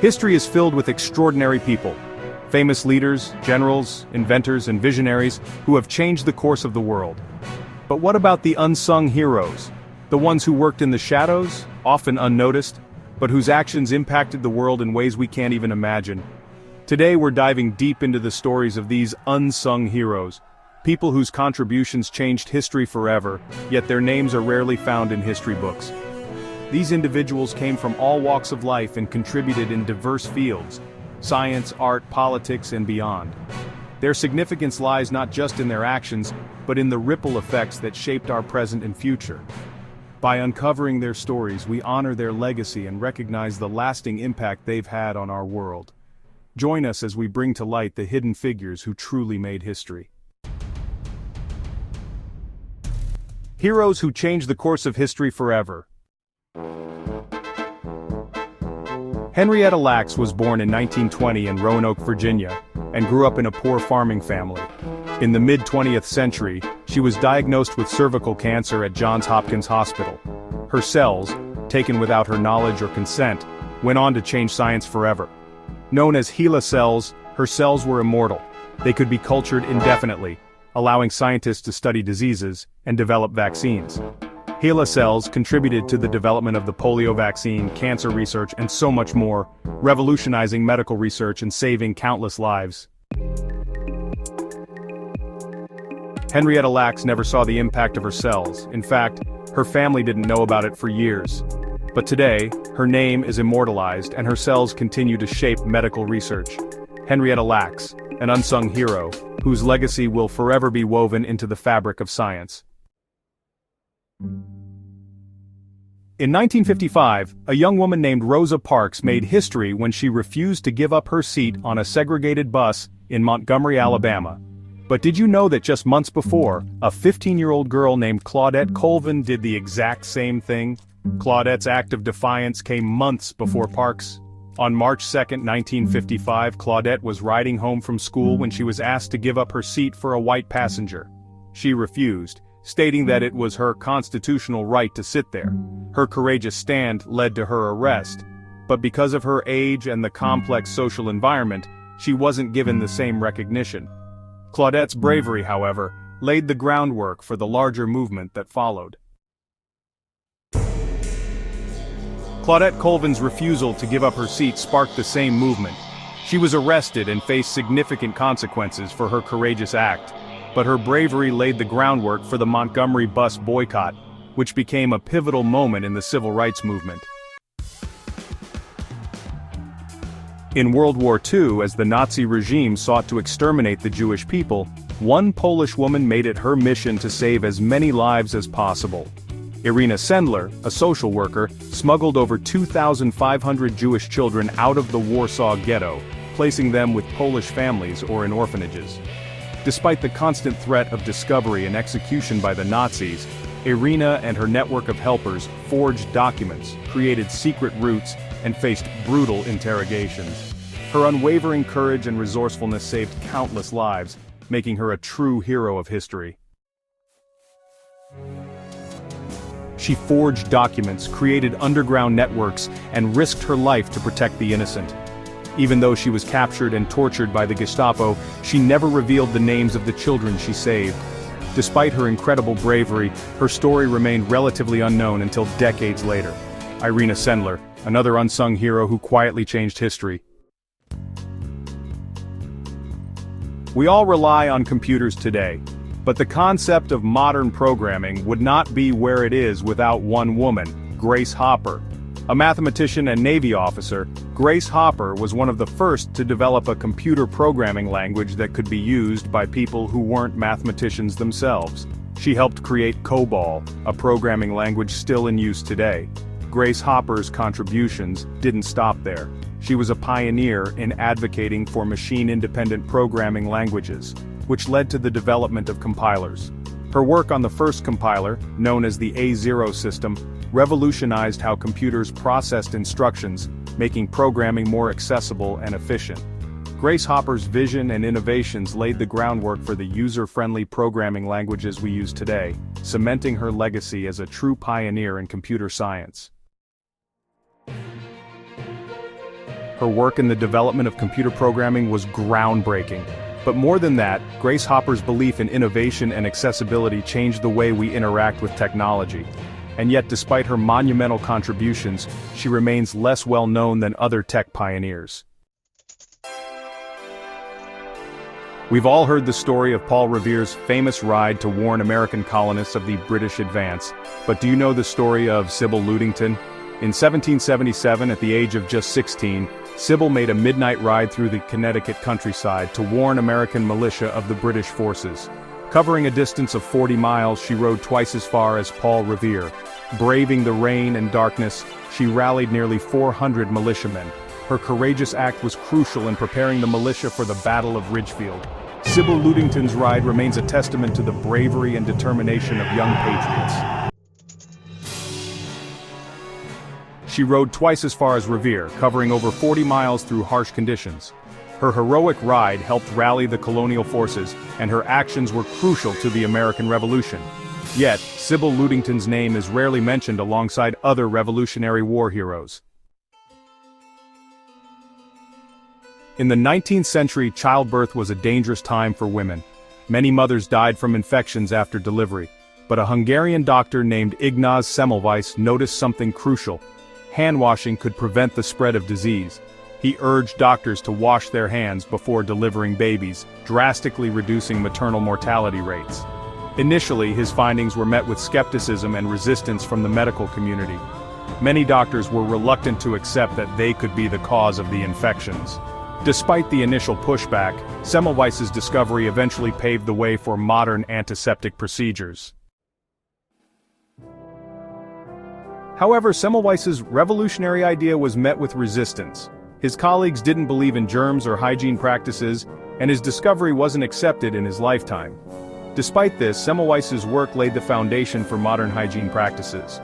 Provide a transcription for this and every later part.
History is filled with extraordinary people. Famous leaders, generals, inventors, and visionaries who have changed the course of the world. But what about the unsung heroes? The ones who worked in the shadows, often unnoticed, but whose actions impacted the world in ways we can't even imagine. Today we're diving deep into the stories of these unsung heroes, people whose contributions changed history forever, yet their names are rarely found in history books. These individuals came from all walks of life and contributed in diverse fields: science, art, politics, and beyond. Their significance lies not just in their actions, but in the ripple effects that shaped our present and future. By uncovering their stories, we honor their legacy and recognize the lasting impact they've had on our world. Join us as we bring to light the hidden figures who truly made history. Heroes who changed the course of history forever. Henrietta Lacks was born in 1920 in Roanoke, Virginia, and grew up in a poor farming family. In the mid-20th century, she was diagnosed with cervical cancer at Johns Hopkins Hospital. Her cells, taken without her knowledge or consent, went on to change science forever. Known as HeLa cells, her cells were immortal. They could be cultured indefinitely, allowing scientists to study diseases and develop vaccines. HeLa cells contributed to the development of the polio vaccine, cancer research, and so much more, revolutionizing medical research and saving countless lives. Henrietta Lacks never saw the impact of her cells. In fact, her family didn't know about it for years. But today, her name is immortalized and her cells continue to shape medical research. Henrietta Lacks, an unsung hero, whose legacy will forever be woven into the fabric of science. In 1955, a young woman named Rosa Parks made history when she refused to give up her seat on a segregated bus in Montgomery, Alabama. But did you know that just months before, a 15-year-old girl named Claudette Colvin did the exact same thing? Claudette's act of defiance came months before Parks. On March 2, 1955, Claudette was riding home from school when she was asked to give up her seat for a white passenger. She refused, stating that it was her constitutional right to sit there. Her courageous stand led to her arrest, but because of her age and the complex social environment, she wasn't given the same recognition. Claudette's bravery, however, laid the groundwork for the larger movement that followed. Claudette Colvin's refusal to give up her seat sparked the same movement. She was arrested and faced significant consequences for her courageous act, but her bravery laid the groundwork for the Montgomery bus boycott, which became a pivotal moment in the civil rights movement. In World War II, as the Nazi regime sought to exterminate the Jewish people, one Polish woman made it her mission to save as many lives as possible. Irena Sendler, a social worker, smuggled over 2,500 Jewish children out of the Warsaw Ghetto, placing them with Polish families or in orphanages. Despite the constant threat of discovery and execution by the Nazis, Irena and her network of helpers forged documents, created secret routes, and faced brutal interrogations. Her unwavering courage and resourcefulness saved countless lives, making her a true hero of history. She forged documents, created underground networks, and risked her life to protect the innocent. Even though she was captured and tortured by the Gestapo, she never revealed the names of the children she saved. Despite her incredible bravery, her story remained relatively unknown until decades later. Irena Sendler, another unsung hero who quietly changed history. We all rely on computers today, but the concept of modern programming would not be where it is without one woman, Grace Hopper. A mathematician and Navy officer, Grace Hopper was one of the first to develop a computer programming language that could be used by people who weren't mathematicians themselves. She helped create COBOL, a programming language still in use today. Grace Hopper's contributions didn't stop there. She was a pioneer in advocating for machine-independent programming languages, which led to the development of compilers. Her work on the first compiler, known as the A0 system, revolutionized how computers processed instructions, making programming more accessible and efficient. Grace Hopper's vision and innovations laid the groundwork for the user-friendly programming languages we use today, cementing her legacy as a true pioneer in computer science. Her work in the development of computer programming was groundbreaking. But more than that, Grace Hopper's belief in innovation and accessibility changed the way we interact with technology. And yet, despite her monumental contributions, she remains less well known than other tech pioneers. We've all heard the story of Paul Revere's famous ride to warn American colonists of the British advance, but do you know the story of Sybil Ludington? In 1777, at the age of just 16, Sybil made a midnight ride through the Connecticut countryside to warn American militia of the British forces. Covering a distance of 40 miles, she rode twice as far as Paul Revere. Braving the rain and darkness, she rallied nearly 400 militiamen. Her courageous act was crucial in preparing the militia for the Battle of Ridgefield. Sybil Ludington's ride remains a testament to the bravery and determination of young patriots. She rode twice as far as Revere, covering over 40 miles through harsh conditions. Her heroic ride helped rally the colonial forces, and her actions were crucial to the American Revolution. Yet, Sybil Ludington's name is rarely mentioned alongside other Revolutionary War heroes. In the 19th century, childbirth was a dangerous time for women. Many mothers died from infections after delivery. But a Hungarian doctor named Ignaz Semmelweis noticed something crucial. Hand-washing could prevent the spread of disease. He urged doctors to wash their hands before delivering babies, drastically reducing maternal mortality rates. Initially, his findings were met with skepticism and resistance from the medical community. Many doctors were reluctant to accept that they could be the cause of the infections. Despite the initial pushback, Semmelweis's discovery eventually paved the way for modern antiseptic procedures. However, Semmelweis's revolutionary idea was met with resistance. His colleagues didn't believe in germs or hygiene practices, and his discovery wasn't accepted in his lifetime. Despite this, Semmelweis's work laid the foundation for modern hygiene practices.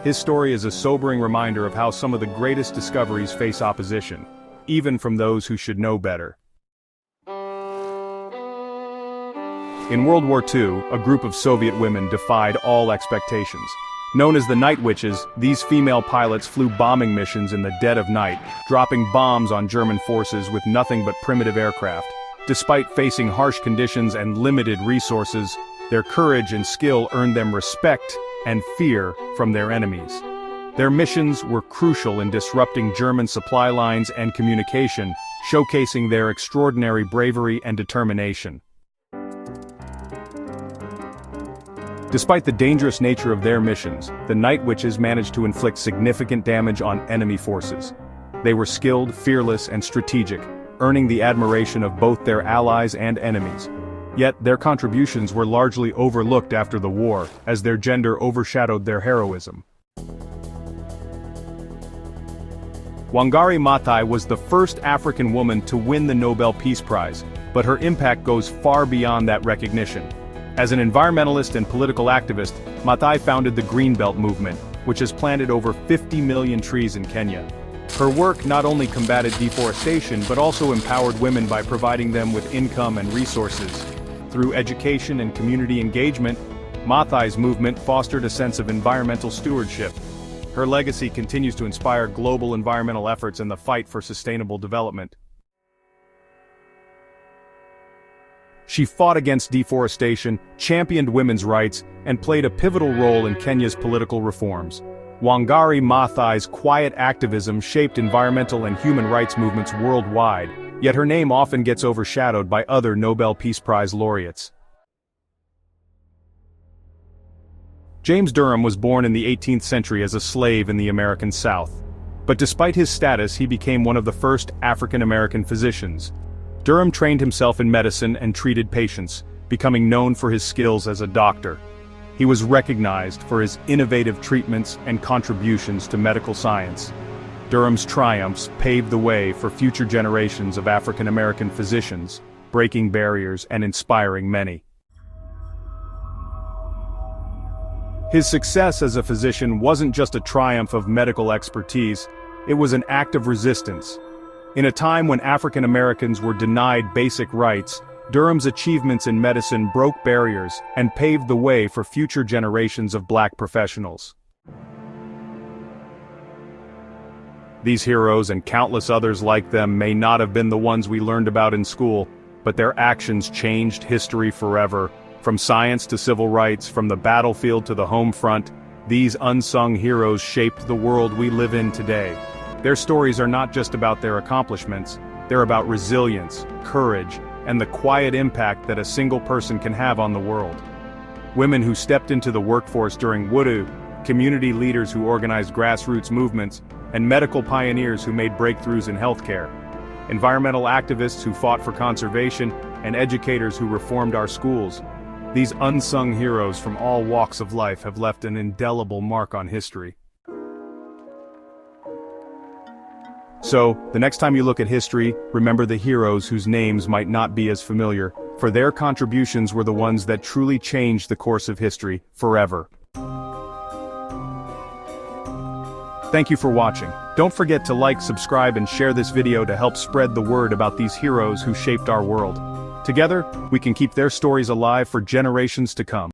His story is a sobering reminder of how some of the greatest discoveries face opposition, even from those who should know better. In World War II, a group of Soviet women defied all expectations. Known as the Night Witches, these female pilots flew bombing missions in the dead of night, dropping bombs on German forces with nothing but primitive aircraft. Despite facing harsh conditions and limited resources, their courage and skill earned them respect and fear from their enemies. Their missions were crucial in disrupting German supply lines and communication, showcasing their extraordinary bravery and determination. Despite the dangerous nature of their missions, the Night Witches managed to inflict significant damage on enemy forces. They were skilled, fearless, and strategic, earning the admiration of both their allies and enemies. Yet their contributions were largely overlooked after the war, as their gender overshadowed their heroism. Wangari Maathai was the first African woman to win the Nobel Peace Prize, but her impact goes far beyond that recognition. As an environmentalist and political activist, Maathai founded the Greenbelt movement, which has planted over 50 million trees in Kenya. Her work not only combated deforestation but also empowered women by providing them with income and resources. Through education and community engagement, Maathai's movement fostered a sense of environmental stewardship. Her legacy continues to inspire global environmental efforts in the fight for sustainable development. She fought against deforestation, championed women's rights, and played a pivotal role in Kenya's political reforms. Wangari Maathai's quiet activism shaped environmental and human rights movements worldwide, yet her name often gets overshadowed by other Nobel Peace Prize laureates. James Durham was born in the 18th century as a slave in the American South. But despite his status, he became one of the first African-American physicians. Durham trained himself in medicine and treated patients, becoming known for his skills as a doctor. He was recognized for his innovative treatments and contributions to medical science. Durham's triumphs paved the way for future generations of African-American physicians, breaking barriers and inspiring many. His success as a physician wasn't just a triumph of medical expertise, it was an act of resistance. In a time when African Americans were denied basic rights, Durham's achievements in medicine broke barriers and paved the way for future generations of black professionals. These heroes and countless others like them may not have been the ones we learned about in school, but their actions changed history forever. From science to civil rights, from the battlefield to the home front, these unsung heroes shaped the world we live in today. Their stories are not just about their accomplishments, they're about resilience, courage, and the quiet impact that a single person can have on the world. Women who stepped into the workforce during Wudu, community leaders who organized grassroots movements, and medical pioneers who made breakthroughs in healthcare. Environmental activists who fought for conservation, and educators who reformed our schools. These unsung heroes from all walks of life have left an indelible mark on history. So, the next time you look at history, remember the heroes whose names might not be as familiar, for their contributions were the ones that truly changed the course of history, forever. Thank you for watching. Don't forget to like, subscribe, and share this video to help spread the word about these heroes who shaped our world. Together, we can keep their stories alive for generations to come.